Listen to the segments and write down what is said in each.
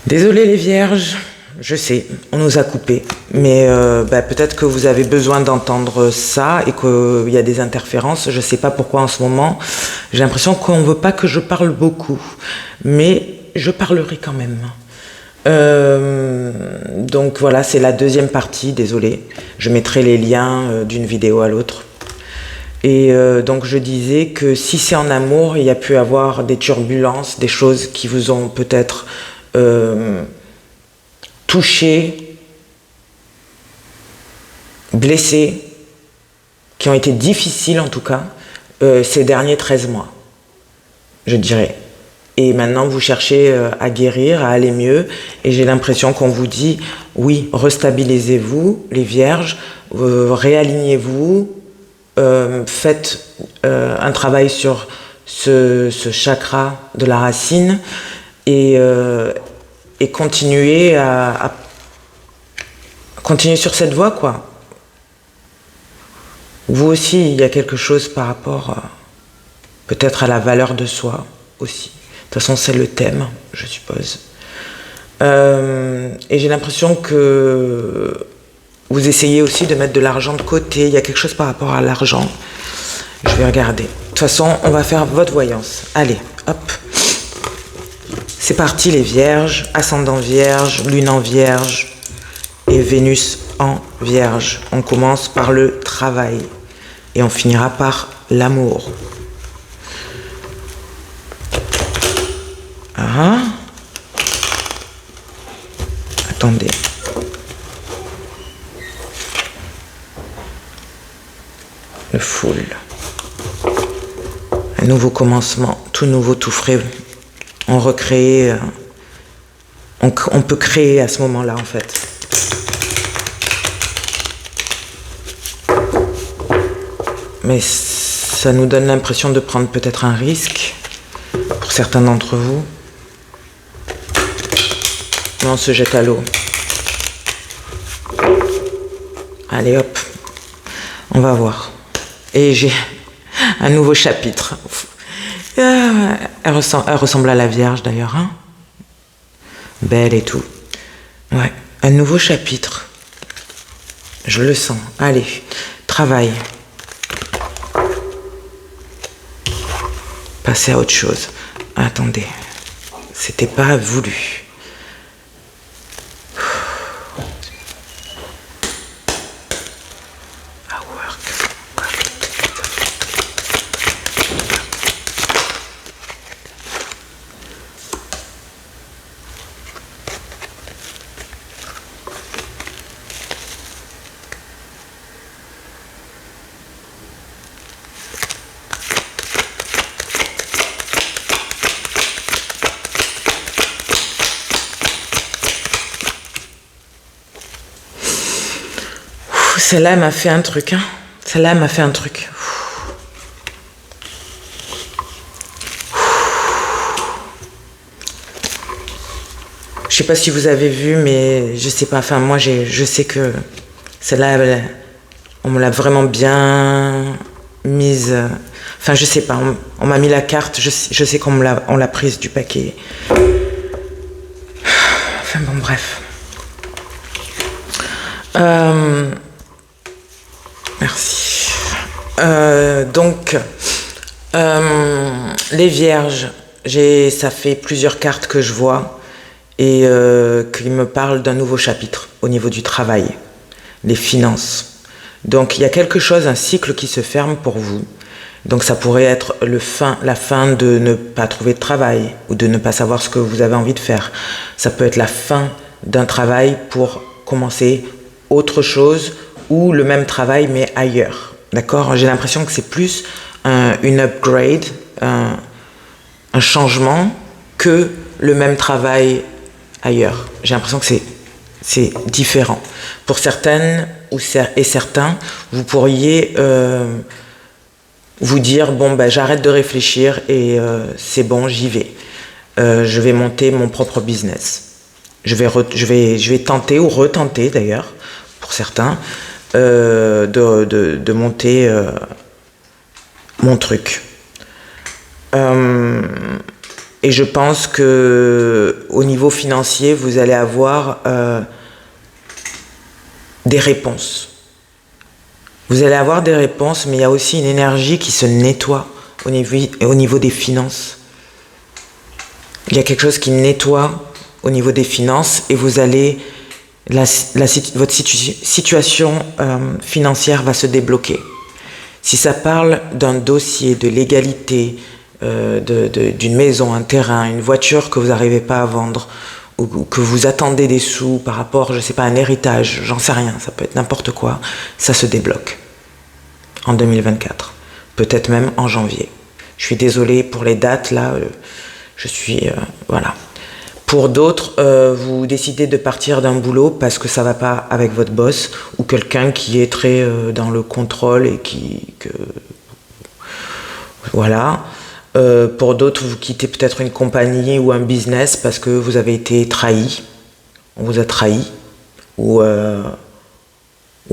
Désolé les vierges, je sais, on nous a coupés, mais peut-être que vous avez besoin d'entendre ça et qu'il y a des interférences. Je sais pas pourquoi en ce moment, j'ai l'impression qu'on veut pas que je parle beaucoup, mais je parlerai quand même. Donc voilà, c'est la deuxième partie, désolé. Je mettrai les liens d'une vidéo à l'autre. Et donc je disais que si c'est en amour, il y a pu avoir des turbulences, des choses qui vous ont peut-être touché, blessé, qui ont été difficiles en tout cas, ces derniers 13 mois, je dirais. Et maintenant vous cherchez à guérir, à aller mieux, et j'ai l'impression qu'on vous dit, oui, restabilisez-vous, les vierges, réalignez-vous, faites un travail sur ce chakra de la racine et continuez à continuer sur cette voie, quoi. Vous aussi, il y a quelque chose par rapport peut-être à la valeur de soi aussi. De toute façon, c'est le thème, je suppose. Et j'ai l'impression que vous essayez aussi de mettre de l'argent de côté. Il y a quelque chose par rapport à l'argent. Je vais regarder. De toute façon, on va faire votre voyance. Allez, hop. C'est parti les vierges. Ascendant vierge, lune en vierge et Vénus en vierge. On commence par le travail et on finira par l'amour. Ah. Attendez. Le Fool. Un nouveau commencement, tout nouveau, tout frais. On recrée, on peut créer à ce moment-là en fait. Mais ça nous donne l'impression de prendre peut-être un risque pour certains d'entre vous. On se jette à l'eau. Allez hop, on va voir. Et j'ai un nouveau chapitre. Elle ressemble à la Vierge d'ailleurs, hein? Belle et tout. Ouais, un nouveau chapitre. Je le sens. Allez, travail. Passer à autre chose. Attendez, c'était pas voulu. Celle-là m'a fait un truc, hein. Celle-là m'a fait un truc. Je sais pas si vous avez vu, mais je sais pas. Enfin, moi, je sais que celle-là, on me l'a vraiment bien mise. Enfin, je sais pas. On m'a mis la carte. Je sais qu'on l'a prise du paquet. Enfin bon, bref. Merci. Donc, les vierges, ça fait plusieurs cartes que je vois et qui me parlent d'un nouveau chapitre au niveau du travail, les finances. Donc, il y a quelque chose, un cycle qui se ferme pour vous. Donc, ça pourrait être la fin de ne pas trouver de travail ou de ne pas savoir ce que vous avez envie de faire. Ça peut être la fin d'un travail pour commencer autre chose ou le même travail mais ailleurs. D'accord ? J'ai l'impression que c'est plus une upgrade, un changement que le même travail ailleurs. J'ai l'impression que c'est différent. Pour certaines et certains, vous pourriez vous dire bon ben j'arrête de réfléchir et c'est bon, j'y vais. Je vais monter mon propre business. Je vais tenter ou retenter d'ailleurs pour certains de monter mon truc. Et je pense que au niveau financier, vous allez avoir des réponses. Vous allez avoir des réponses, mais il y a aussi une énergie qui se nettoie au niveau des finances. Il y a quelque chose qui nettoie au niveau des finances et vous allez... votre situation financière va se débloquer. Si ça parle d'un dossier, de l'égalité, d'une maison, un terrain, une voiture que vous n'arrivez pas à vendre, ou que vous attendez des sous par rapport, je ne sais pas, à un héritage, j'en sais rien, ça peut être n'importe quoi, ça se débloque en 2024, peut-être même en janvier. Je suis désolée pour les dates, là, voilà. Pour d'autres, vous décidez de partir d'un boulot parce que ça ne va pas avec votre boss ou quelqu'un qui est très dans le contrôle et voilà. Pour d'autres, vous quittez peut-être une compagnie ou un business parce que vous avez été trahi. On vous a trahi. Ou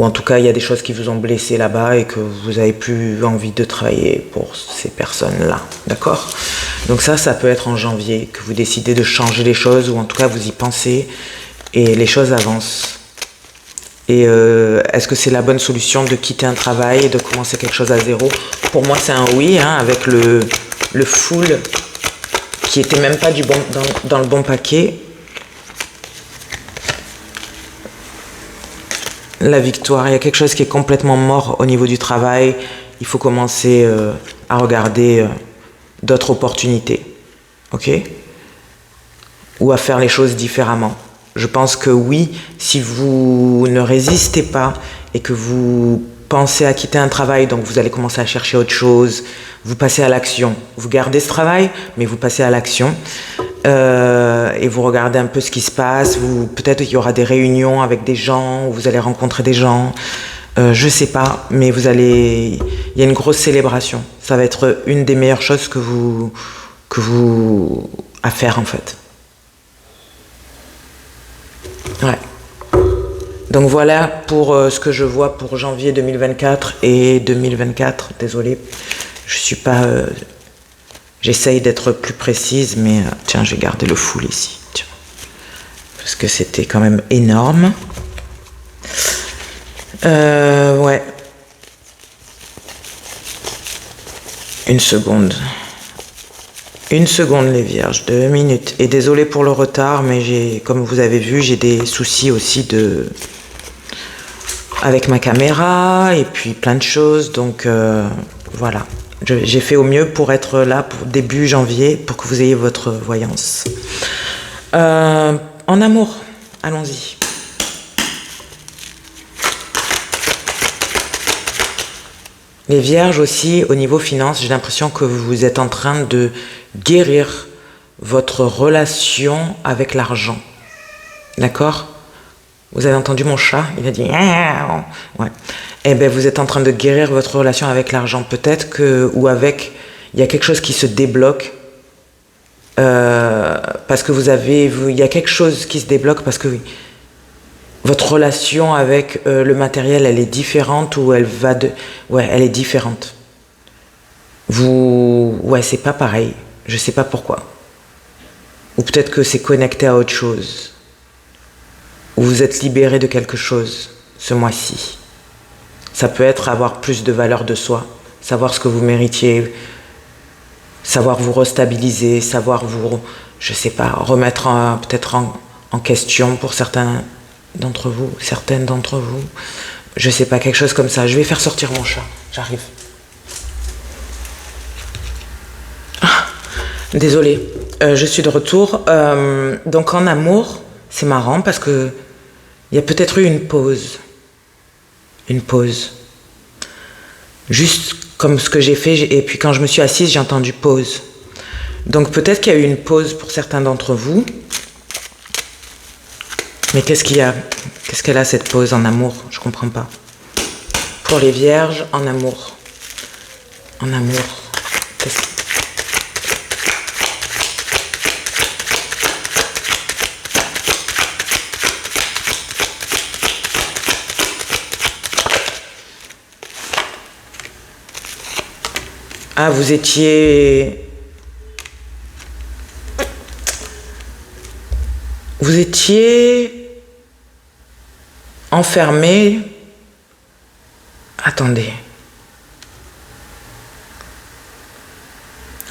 en tout cas, il y a des choses qui vous ont blessé là-bas et que vous n'avez plus envie de travailler pour ces personnes-là. D'accord ? Donc ça peut être en janvier que vous décidez de changer les choses ou en tout cas vous y pensez et les choses avancent. Et est-ce que c'est la bonne solution de quitter un travail et de commencer quelque chose à zéro ? Pour moi, c'est un oui, hein, avec le full qui était même pas dans le bon paquet. La victoire, il y a quelque chose qui est complètement mort au niveau du travail. Il faut commencer à regarder d'autres opportunités, ok ? Ou à faire les choses différemment. Je pense que oui, si vous ne résistez pas et que vous pensez à quitter un travail, donc vous allez commencer à chercher autre chose, vous passez à l'action. Vous gardez ce travail, mais vous passez à l'action. Et vous regardez un peu ce qui se passe. Peut-être qu'il y aura des réunions avec des gens, où vous allez rencontrer des gens. Je sais pas, mais il y a une grosse célébration. Ça va être une des meilleures choses à faire en fait. Ouais. Donc voilà pour ce que je vois pour janvier 2024 et 2024. Désolée, je suis pas. J'essaye d'être plus précise, mais tiens, j'ai gardé le full ici, tiens, parce que c'était quand même énorme. Ouais. Une seconde, les vierges, 2 minutes. Et désolé pour le retard, mais comme vous avez vu, j'ai des soucis aussi avec ma caméra et puis plein de choses. Donc voilà. J'ai fait au mieux pour être là pour début janvier, pour que vous ayez votre voyance. En amour, allons-y. Les vierges aussi, au niveau finance, j'ai l'impression que vous êtes en train de guérir votre relation avec l'argent. D'accord ? Vous avez entendu mon chat ? Il a dit... Ouais. Eh bien, vous êtes en train de guérir votre relation avec l'argent. Peut-être il y a quelque chose qui se débloque. Parce que il y a quelque chose qui se débloque parce que votre relation avec le matériel, elle est différente ou elle est différente. C'est pas pareil. Je sais pas pourquoi. Ou peut-être que c'est connecté à autre chose. Ou vous êtes libéré de quelque chose ce mois-ci. Ça peut être avoir plus de valeur de soi, savoir ce que vous méritiez, savoir vous restabiliser, savoir vous, je sais pas, remettre peut-être en question pour certaines d'entre vous. Je sais pas, quelque chose comme ça. Je vais faire sortir mon chat, j'arrive. Désolée, je suis de retour. Donc en amour, c'est marrant parce que il y a peut-être eu une pause. Juste comme ce que j'ai fait, et puis quand je me suis assise, j'ai entendu pause. Donc peut-être qu'il y a eu une pause pour certains d'entre vous. Mais qu'est-ce qu'il y a ? Qu'est-ce qu'elle a cette pause en amour ? Je comprends pas. Pour les vierges, en amour. Ah, vous étiez... Vous étiez enfermé. Attendez.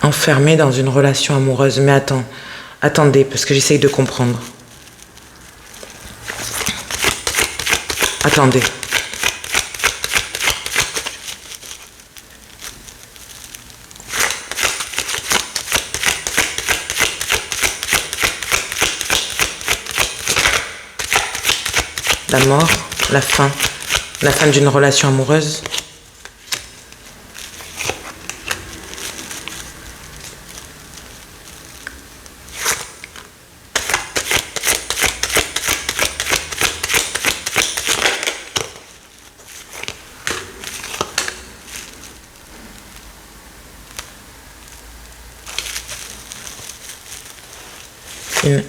Enfermé dans une relation amoureuse. Mais attendez, parce que j'essaye de comprendre. Attendez. La mort, la fin d'une relation amoureuse.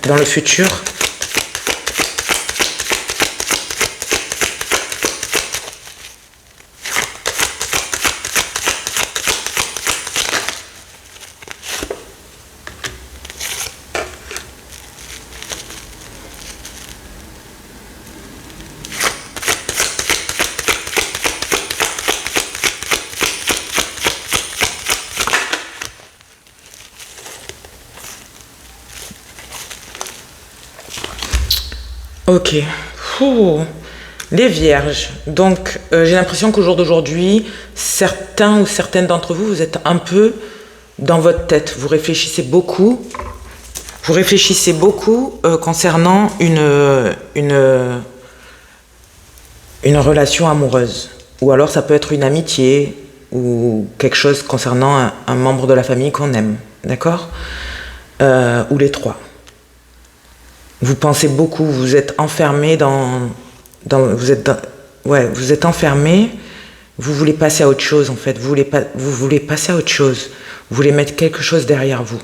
Dans le futur. Ok. Ouh. Les vierges. Donc, j'ai l'impression qu'au jour d'aujourd'hui, certains ou certaines d'entre vous, vous êtes un peu dans votre tête. Vous réfléchissez beaucoup. Vous réfléchissez beaucoup concernant une relation amoureuse. Ou alors, ça peut être une amitié ou quelque chose concernant un membre de la famille qu'on aime. D'accord ? Ou les trois. Vous pensez beaucoup, vous êtes enfermé vous êtes enfermé, vous voulez passer à autre chose en fait, vous voulez passer à autre chose, vous voulez mettre quelque chose derrière vous.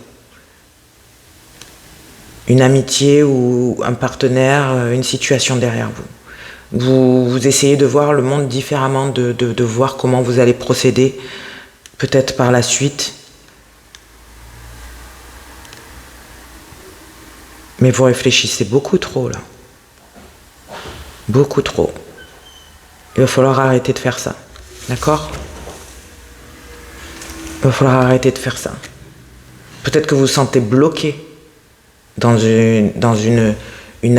Une amitié ou un partenaire, une situation derrière vous. Vous essayez de voir le monde différemment, de voir comment vous allez procéder, peut-être par la suite. Mais vous réfléchissez beaucoup trop là. Beaucoup trop. Il va falloir arrêter de faire ça. D'accord ? Il va falloir arrêter de faire ça. Peut-être que vous vous sentez bloqué dans une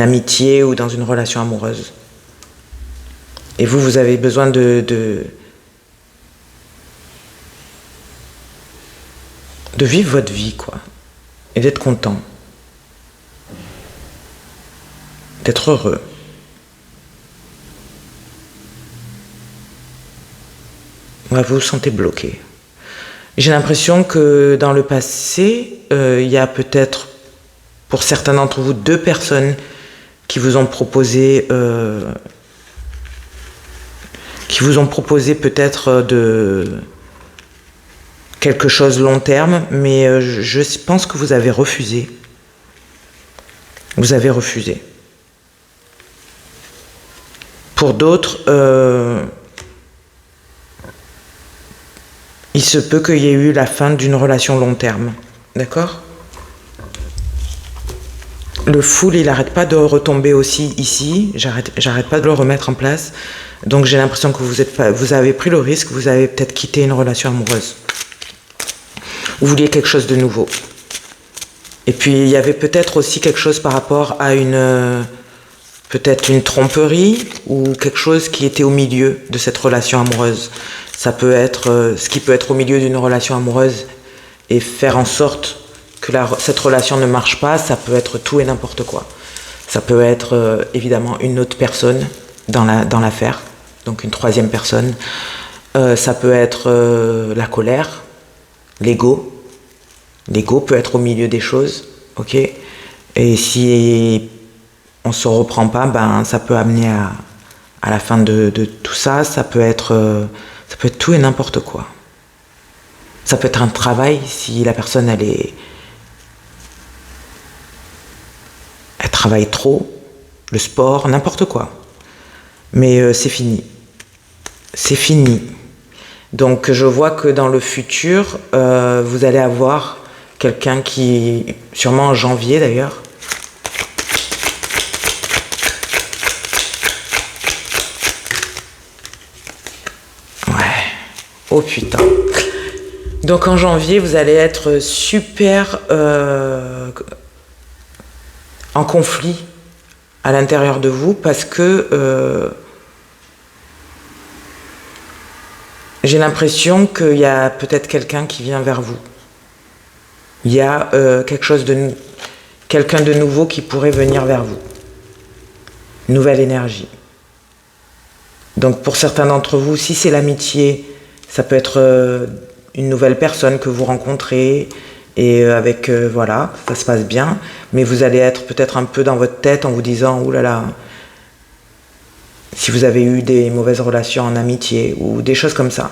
amitié ou dans une relation amoureuse. Et vous avez besoin de vivre votre vie, quoi. Et d'être content. D'être heureux. Ouais, vous vous sentez bloqué. J'ai l'impression que dans le passé, il y a peut-être, pour certains d'entre vous, 2 personnes qui vous ont proposé peut-être de quelque chose long terme, mais je pense que vous avez refusé. Vous avez refusé. Pour d'autres, il se peut qu'il y ait eu la fin d'une relation long terme. D'accord ? Le full, il n'arrête pas de retomber aussi ici. J'arrête pas de le remettre en place. Donc j'ai l'impression que vous avez pris le risque, vous avez peut-être quitté une relation amoureuse. Vous vouliez quelque chose de nouveau. Et puis il y avait peut-être aussi quelque chose par rapport à peut-être une tromperie ou quelque chose qui était au milieu de cette relation amoureuse. Ça peut être ce qui peut être au milieu d'une relation amoureuse et faire en sorte que cette relation ne marche pas. Ça peut être tout et n'importe quoi. Ça peut être évidemment une autre personne dans l'affaire, donc une 3e personne. Ça peut être la colère, l'ego. L'ego peut être au milieu des choses, ok ? Et si on se reprend pas, ben ça peut amener à la fin de tout ça. Ça peut être tout et n'importe quoi. Ça peut être un travail si la personne elle travaille trop, le sport, n'importe quoi. Mais c'est fini. C'est fini. Donc je vois que dans le futur, vous allez avoir quelqu'un qui, sûrement en janvier d'ailleurs, Oh putain. Donc en janvier, vous allez être super en conflit à l'intérieur de vous parce que j'ai l'impression qu'il y a peut-être quelqu'un qui vient vers vous. Il y a quelqu'un de nouveau qui pourrait venir vers vous. Nouvelle énergie. Donc pour certains d'entre vous, si c'est l'amitié, ça peut être une nouvelle personne que vous rencontrez et voilà, ça se passe bien. Mais vous allez être peut-être un peu dans votre tête en vous disant, ouh là là, si vous avez eu des mauvaises relations en amitié ou des choses comme ça.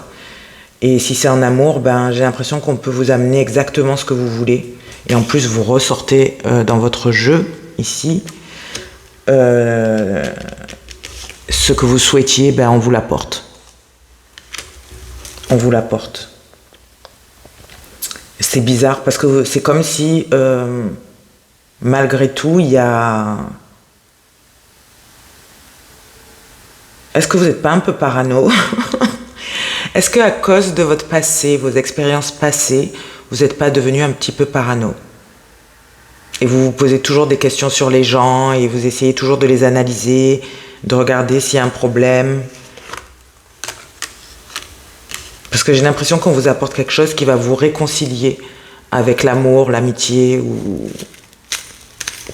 Et si c'est en amour, j'ai l'impression qu'on peut vous amener exactement ce que vous voulez. Et en plus, vous ressortez dans votre jeu, ici, ce que vous souhaitiez, on vous l'apporte. On vous l'apporte. C'est bizarre parce que c'est comme si, malgré tout, il y a... Est-ce que vous n'êtes pas un peu parano? Est-ce qu'à cause de votre passé, vos expériences passées, vous n'êtes pas devenu un petit peu parano? Et vous vous posez toujours des questions sur les gens et vous essayez toujours de les analyser, de regarder s'il y a un problème. Parce que j'ai l'impression qu'on vous apporte quelque chose qui va vous réconcilier avec l'amour, l'amitié ou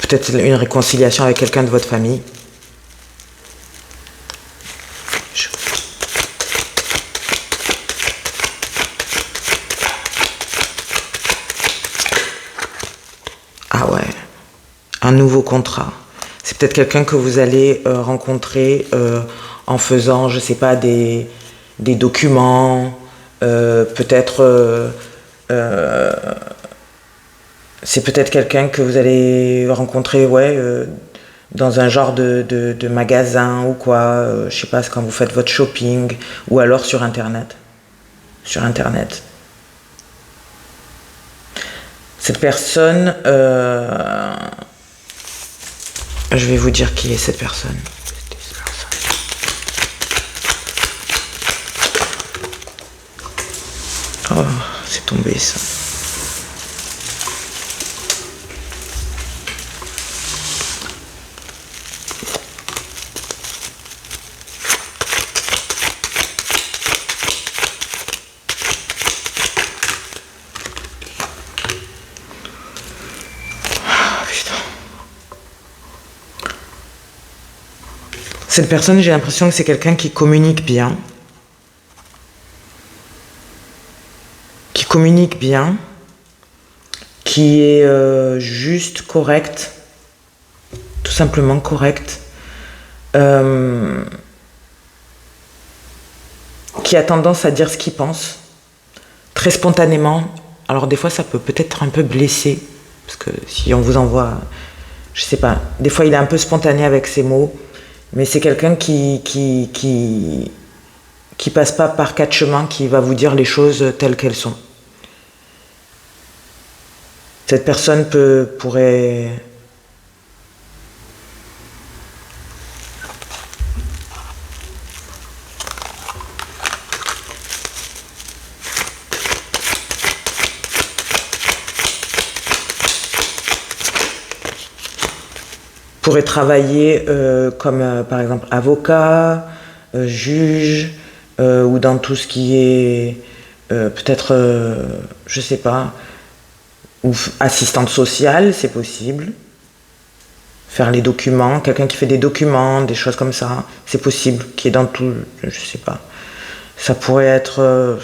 peut-être une réconciliation avec quelqu'un de votre famille. Ah ouais, un nouveau contrat. C'est peut-être quelqu'un que vous allez rencontrer en faisant, je sais pas, des documents, peut-être... c'est peut-être quelqu'un que vous allez rencontrer, dans un genre de magasin ou quoi, je sais pas, quand vous faites votre shopping, ou alors sur Internet. Sur Internet. Cette personne, je vais vous dire qui est cette personne. Oh, c'est tombé ça. Cette personne, j'ai l'impression que c'est quelqu'un qui communique bien. Qui est juste correct, tout simplement correct, qui a tendance à dire ce qu'il pense, très spontanément. Alors des fois, ça peut peut-être un peu blesser, parce que si on vous envoie, je sais pas, des fois il est un peu spontané avec ses mots, mais c'est quelqu'un qui passe pas par quatre chemins, qui va vous dire les choses telles qu'elles sont. Cette personne pourrait travailler comme par exemple avocat, juge, ou dans tout ce qui est peut-être, je sais pas, ou assistante sociale, c'est possible. Faire les documents, quelqu'un qui fait des documents, des choses comme ça, c'est possible, qui est dans tout, je sais pas. Ça pourrait être...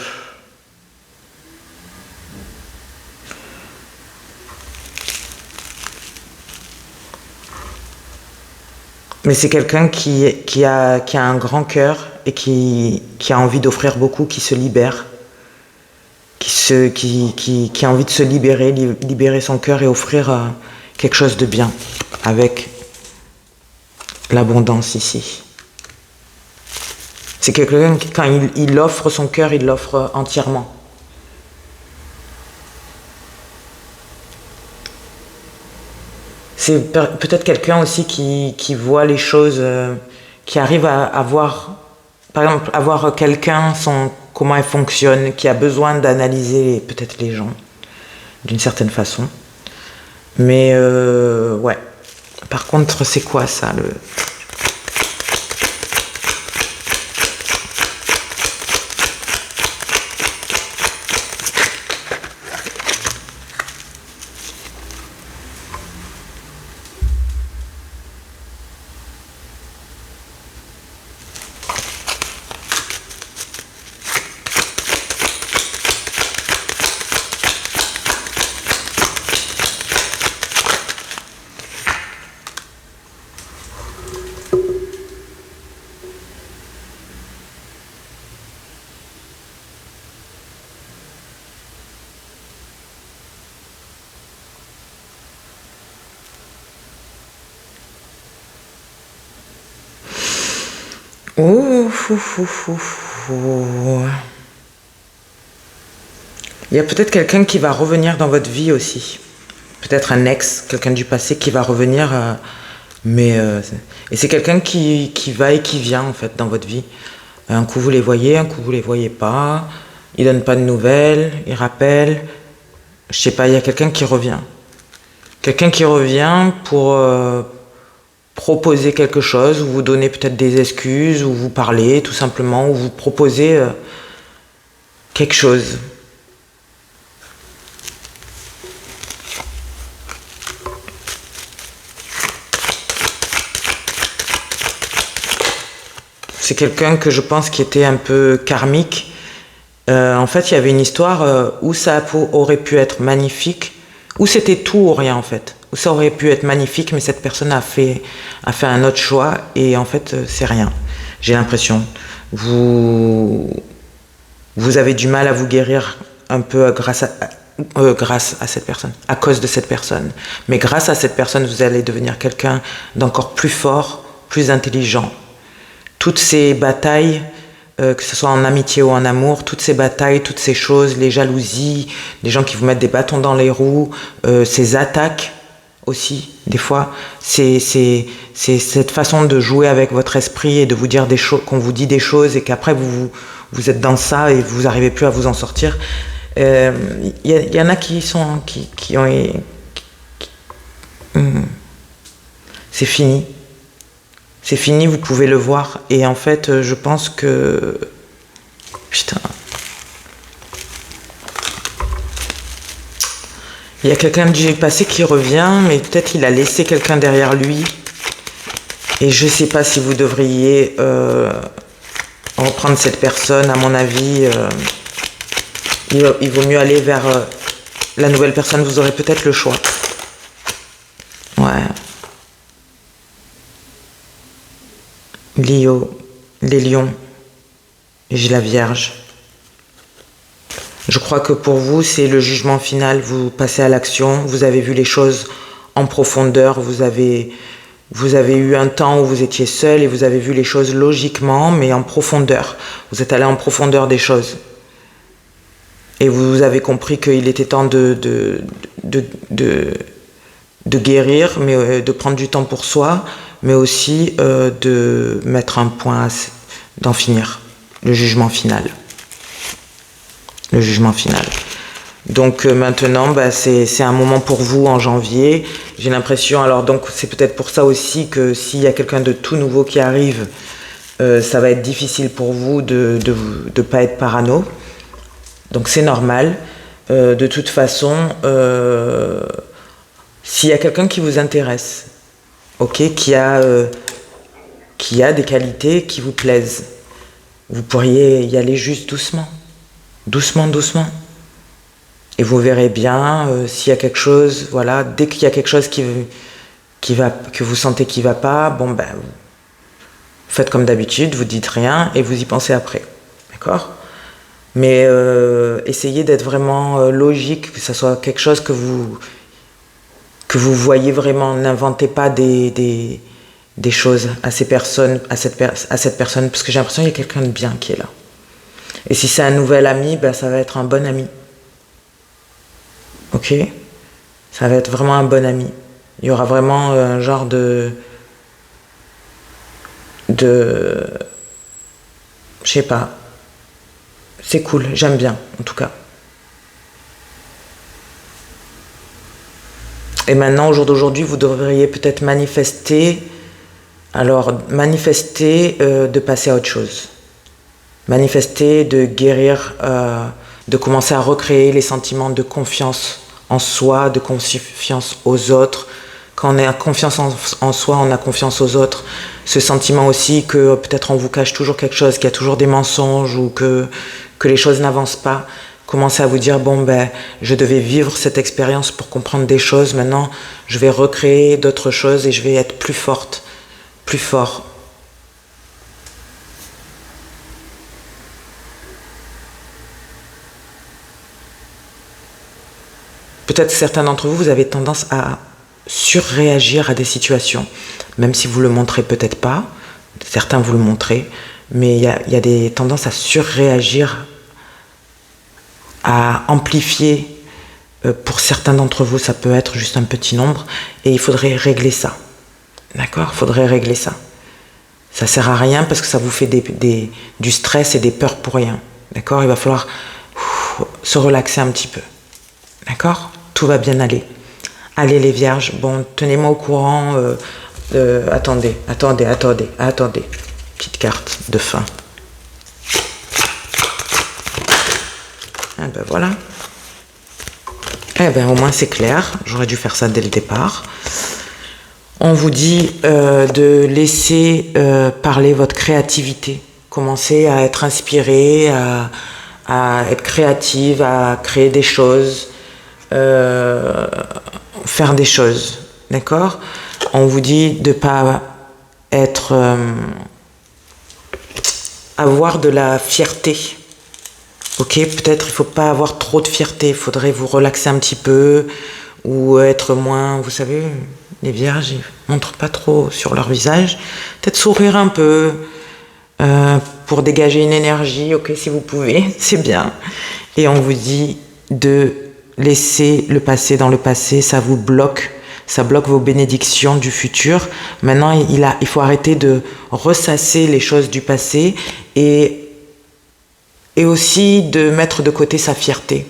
Mais c'est quelqu'un qui a un grand cœur et qui a envie d'offrir beaucoup, qui se libère. Qui a envie de se libérer son cœur et offrir quelque chose de bien avec l'abondance ici. C'est quelqu'un qui, quand il offre son cœur, il l'offre entièrement. C'est peut-être quelqu'un aussi qui voit les choses, qui arrive à voir, par exemple, avoir quelqu'un, son comment elle fonctionne, qui a besoin d'analyser peut-être les gens d'une certaine façon. Mais ouais. Par contre, c'est quoi ça le... Ouf, ouf, ouf, ouf, ouf. Il y a peut-être quelqu'un qui va revenir dans votre vie aussi. Peut-être un ex, quelqu'un du passé qui va revenir. Et c'est quelqu'un qui va et qui vient en fait dans votre vie. Un coup vous les voyez, un coup vous les voyez pas. Ils donnent pas de nouvelles, ils rappellent. Je sais pas, il y a quelqu'un qui revient. Quelqu'un qui revient pour proposer quelque chose, ou vous donner peut-être des excuses, ou vous parler tout simplement, ou vous proposer quelque chose. C'est quelqu'un que je pense qui était un peu karmique. En fait, il y avait une histoire où ça aurait pu être magnifique, où c'était tout ou rien en fait. Où ça aurait pu être magnifique, mais cette personne a fait un autre choix et en fait, c'est rien. J'ai l'impression. Vous avez du mal à vous guérir un peu grâce à cette personne, à cause de cette personne. Mais grâce à cette personne, vous allez devenir quelqu'un d'encore plus fort, plus intelligent. Toutes ces batailles, que ce soit en amitié ou en amour, toutes ces batailles, toutes ces choses, les jalousies, les gens qui vous mettent des bâtons dans les roues, ces attaques aussi, des fois, c'est cette façon de jouer avec votre esprit et de vous dire des choses, qu'on vous dit des choses et qu'après vous êtes dans ça et vous n'arrivez plus à vous en sortir. Y en a qui ont... c'est fini. C'est fini, vous pouvez le voir. Et en fait, je pense que... Putain. Il y a quelqu'un du passé qui revient, mais peut-être il a laissé quelqu'un derrière lui. Et je ne sais pas si vous devriez reprendre cette personne. À mon avis, il vaut mieux aller vers la nouvelle personne. Vous aurez peut-être le choix. Ouais. Lio, les lions, et j'ai la Vierge. Je crois que pour vous, c'est le jugement final. Vous passez à l'action, vous avez vu les choses en profondeur, vous avez eu un temps où vous étiez seul et vous avez vu les choses logiquement, mais en profondeur. Vous êtes allé en profondeur des choses. Et vous avez compris qu'il était temps de guérir, mais de prendre du temps pour soi, mais aussi de mettre un point, d'en finir, le jugement final. Le jugement final. Donc maintenant, c'est un moment pour vous en janvier. J'ai l'impression, alors donc c'est peut-être pour ça aussi que s'il y a quelqu'un de tout nouveau qui arrive, ça va être difficile pour vous de pas être parano. Donc c'est normal. De toute façon, s'il y a quelqu'un qui vous intéresse, ok, qui a des qualités qui vous plaisent, vous pourriez y aller juste doucement. Doucement, doucement. Et vous verrez bien s'il y a quelque chose, voilà, dès qu'il y a quelque chose que vous sentez qui va pas, bon ben, vous faites comme d'habitude, vous dites rien et vous y pensez après. D'accord ? Mais essayez d'être vraiment logique, que ça soit quelque chose que vous voyez vraiment. N'inventez pas des choses à ces personnes, à cette personne, parce que j'ai l'impression qu'il y a quelqu'un de bien qui est là. Et si c'est un nouvel ami, ben ça va être un bon ami. Ok ? Ça va être vraiment un bon ami. Il y aura vraiment un genre de je sais pas. C'est cool, j'aime bien, en tout cas. Et maintenant, au jour d'aujourd'hui, vous devriez peut-être manifester. Alors, manifester de passer à autre chose. Manifester de guérir, de commencer à recréer les sentiments de confiance en soi, de confiance aux autres. Quand on a confiance en soi, on a confiance aux autres. Ce sentiment aussi que peut-être on vous cache toujours quelque chose, qu'il y a toujours des mensonges ou que les choses n'avancent pas. Commencez à vous dire, bon ben, je devais vivre cette expérience pour comprendre des choses. Maintenant, je vais recréer d'autres choses et je vais être plus forte, plus fort. Peut-être certains d'entre vous, vous avez tendance à surréagir à des situations, même si vous le montrez peut-être pas. Certains vous le montrez, mais il y a des tendances à surréagir, à amplifier. Pour certains d'entre vous, ça peut être juste un petit nombre, et il faudrait régler ça. D'accord ? Il faudrait régler ça. Ça sert à rien parce que ça vous fait du stress et des peurs pour rien. D'accord ? Il va falloir se relaxer un petit peu. D'accord ? Tout va bien aller. Allez les vierges, bon, tenez-moi au courant. Attendez. Petite carte de fin. Eh ben voilà. Eh ben au moins c'est clair. J'aurais dû faire ça dès le départ. On vous dit de laisser parler votre créativité. Commencez à être inspiré, à être créative, à créer des choses, faire des choses. D'accord ? On vous dit de ne pas être... avoir de la fierté. Ok, peut-être il ne faut pas avoir trop de fierté, il faudrait vous relaxer un petit peu ou être moins, vous savez, les vierges, ils ne montrent pas trop sur leur visage. Peut-être sourire un peu pour dégager une énergie, ok, si vous pouvez, c'est bien. Et on vous dit de laisser le passé dans le passé, ça vous bloque. Ça bloque vos bénédictions du futur. Maintenant, il faut arrêter de ressasser les choses du passé et aussi de mettre de côté sa fierté.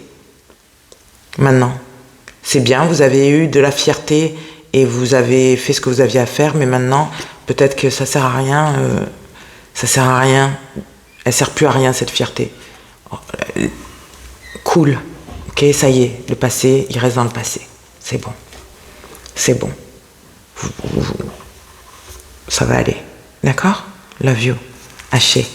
Maintenant, c'est bien, vous avez eu de la fierté et vous avez fait ce que vous aviez à faire, mais maintenant, peut-être que ça sert à rien. Ça sert à rien. Elle sert plus à rien, cette fierté. Cool. Ok, ça y est, le passé, il reste dans le passé. C'est bon. C'est bon. Ça va aller. D'accord ? Love you. Haché.